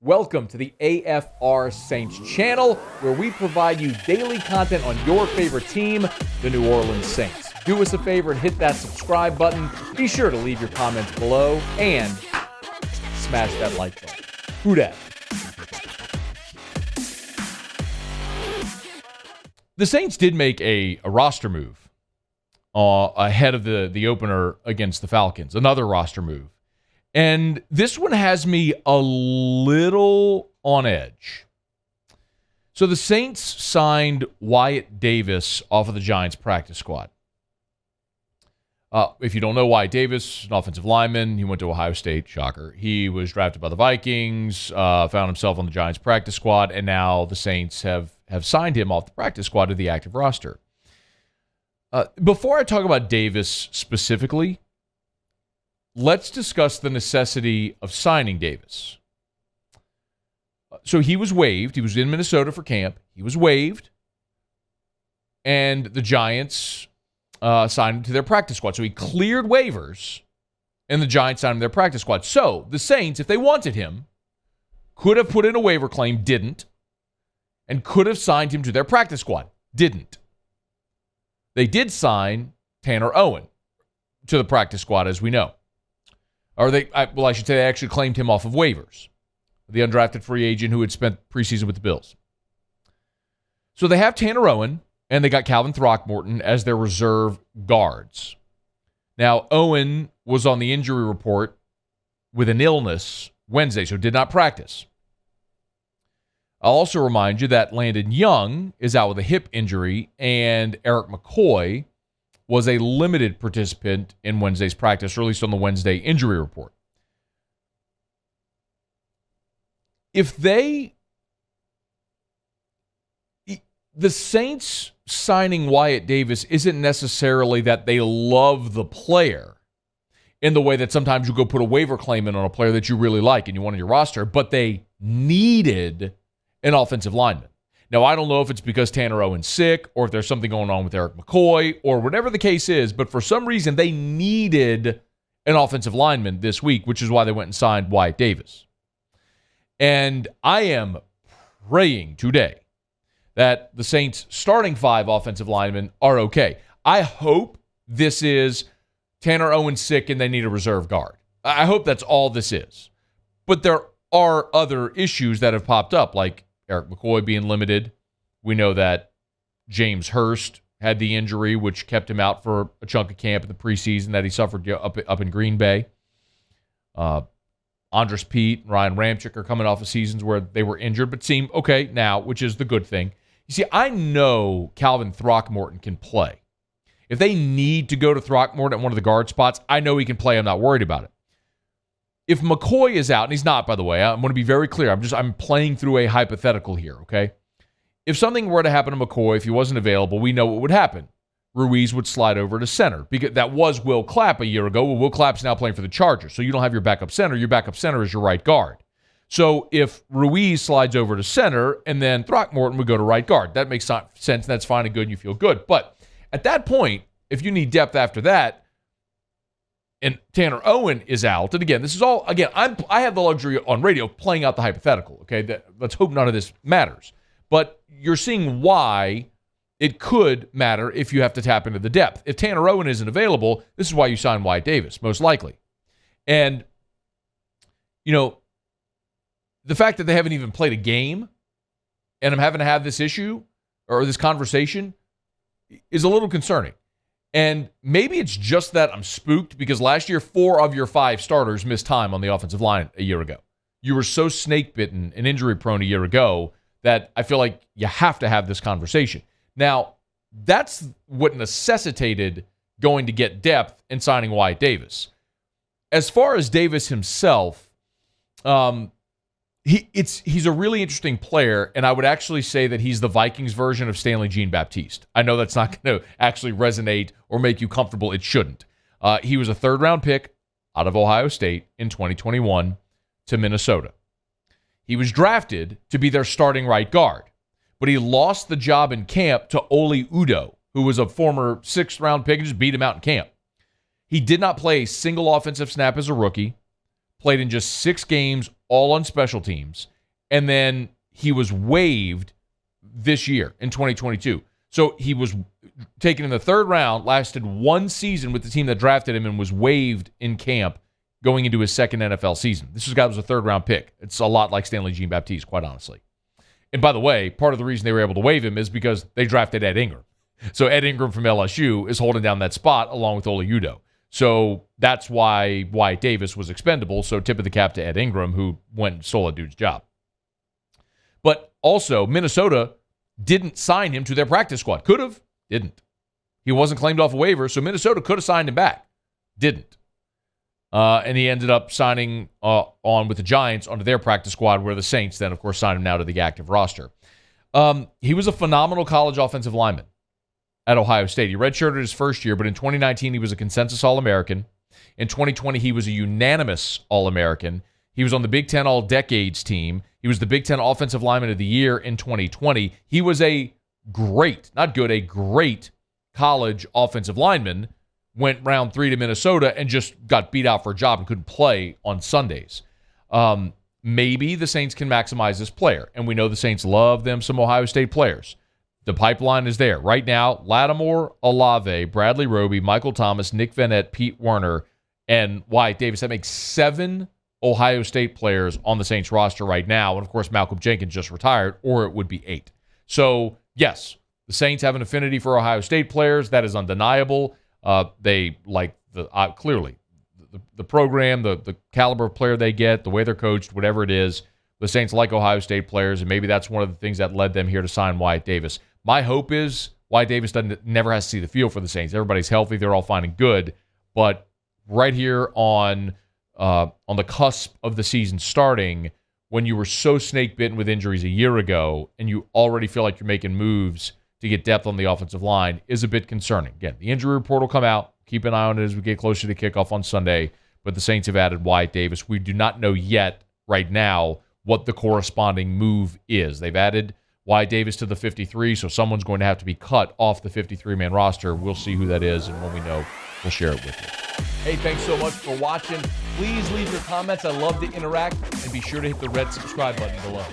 Welcome to the AFR Saints channel, where we provide you daily content on your favorite team, the New Orleans Saints. Do us a favor and hit that subscribe button. Be sure to leave your comments below and smash that like button. Who dat? The Saints did make a roster move ahead of the opener against the Falcons, another roster move. And this one has me a little on edge. So the Saints signed Wyatt Davis off of the Giants practice squad. If you don't know, Wyatt Davis, an offensive lineman. He went to Ohio State, shocker. He was drafted by the Vikings, found himself on the Giants practice squad, and now the Saints have signed him off the practice squad to the active roster. Before I talk about Davis specifically, let's discuss the necessity of signing Davis. So he was waived. He was in Minnesota for camp. He was waived. And the Giants signed him to their practice squad. So he cleared waivers, and the Giants signed him to their practice squad. So the Saints, if they wanted him, could have put in a waiver claim, didn't, and could have signed him to their practice squad, didn't. They did sign Tanner Owen to the practice squad, as we know. Or I should say they actually claimed him off of waivers. The undrafted free agent who had spent preseason with the Bills. So they have Tanner Owen, and they got Calvin Throckmorton as their reserve guards. Now, Owen was on the injury report with an illness Wednesday, so did not practice. I'll also remind you that Landon Young is out with a hip injury, and Eric McCoy was a limited participant in Wednesday's practice, or at least on the Wednesday injury report. The Saints signing Wyatt Davis isn't necessarily that they love the player in the way that sometimes you go put a waiver claim in on a player that you really like and you want on your roster, but they needed an offensive lineman. Now, I don't know if it's because Tanner Owen's sick or if there's something going on with Eric McCoy or whatever the case is, but for some reason they needed an offensive lineman this week, which is why they went and signed Wyatt Davis. And I am praying today that the Saints' starting 5 offensive linemen are okay. I hope this is Tanner Owen's sick and they need a reserve guard. I hope that's all this is. But there are other issues that have popped up, like Eric McCoy being limited. We know that James Hurst had the injury, which kept him out for a chunk of camp in the preseason that he suffered up in Green Bay. Andres Pete and Ryan Ramczyk are coming off of seasons where they were injured, but seem okay now, which is the good thing. You see, I know Calvin Throckmorton can play. If they need to go to Throckmorton at one of the guard spots, I know he can play. I'm not worried about it. If McCoy is out, and he's not, by the way, I'm going to be very clear. I'm playing through a hypothetical here, okay? If something were to happen to McCoy, if he wasn't available, we know what would happen. Ruiz would slide over to center. Because that was Will Clapp a year ago. Well, Will Clapp's now playing for the Chargers, so you don't have your backup center. Your backup center is your right guard. So if Ruiz slides over to center, and then Throckmorton would go to right guard, that makes sense. That's fine and good, and you feel good. But at that point, if you need depth after that, and Tanner Owen is out. And again, this is all, I have the luxury on radio playing out the hypothetical, okay? Let's hope none of this matters. But you're seeing why it could matter if you have to tap into the depth. If Tanner Owen isn't available, this is why you sign Wyatt Davis, most likely. And, the fact that they haven't even played a game and I'm having to have this issue or this conversation is a little concerning. And maybe it's just that I'm spooked because last year, 4 of your 5 starters missed time on the offensive line a year ago. You were so snake-bitten and injury-prone a year ago that I feel like you have to have this conversation. Now, that's what necessitated going to get depth and signing Wyatt Davis. As far as Davis himself, he's a really interesting player, and I would actually say that he's the Vikings version of Stanley Jean-Baptiste. I know that's not going to actually resonate or make you comfortable. It shouldn't. He was a third-round pick out of Ohio State in 2021 to Minnesota. He was drafted to be their starting right guard, but he lost the job in camp to Oli Udoh, who was a former 6th-round pick and just beat him out in camp. He did not play a single offensive snap as a rookie, played in just 6 games, all on special teams, And then he was waived this year in 2022. So he was taken in the third round, lasted one season with the team that drafted him, and was waived in camp going into his second NFL season. This guy was a third-round pick. It's a lot like Stanley Jean-Baptiste, quite honestly. And by the way, part of the reason they were able to waive him is because they drafted Ed Ingram. So Ed Ingram from LSU is holding down that spot along with Ole Udoh. So that's why Wyatt Davis was expendable. So tip of the cap to Ed Ingram, who went and stole a dude's job. But also, Minnesota didn't sign him to their practice squad. Could have, didn't. He wasn't claimed off a waiver, so Minnesota could have signed him back. Didn't. And he ended up signing on with the Giants onto their practice squad, where the Saints then, of course, signed him now to the active roster. He was a phenomenal college offensive lineman at Ohio State. He redshirted his first year, but in 2019, he was a consensus All-American. In 2020, he was a unanimous All-American. He was on the Big Ten All-Decades team. He was the Big Ten Offensive Lineman of the Year in 2020. He was a great, not good, a great college offensive lineman. Went round 3 to Minnesota and just got beat out for a job and couldn't play on Sundays. Maybe the Saints can maximize this player, and we know the Saints love them some Ohio State players. The pipeline is there. Right now, Lattimore, Olave, Bradley Roby, Michael Thomas, Nick Vannett, Pete Werner, and Wyatt Davis. That makes 7 Ohio State players on the Saints roster right now. And, of course, Malcolm Jenkins just retired, or it would be 8. So, yes, the Saints have an affinity for Ohio State players. That is undeniable. They like clearly the program, the caliber of player they get, the way they're coached, whatever it is. The Saints like Ohio State players, and maybe that's one of the things that led them here to sign Wyatt Davis. My hope is Wyatt Davis never has to see the field for the Saints. Everybody's healthy. They're all fine and good. But right here on the cusp of the season starting, when you were so snake-bitten with injuries a year ago and you already feel like you're making moves to get depth on the offensive line, is a bit concerning. Again, the injury report will come out. Keep an eye on it as we get closer to kickoff on Sunday. But the Saints have added Wyatt Davis. We do not know yet, right now, what the corresponding move is. They've added Wyatt Davis to the 53, so someone's going to have to be cut off the 53-man roster. We'll see who that is, and when we know, we'll share it with you. Hey, thanks so much for watching. Please leave your comments. I love to interact, and be sure to hit the red subscribe button below.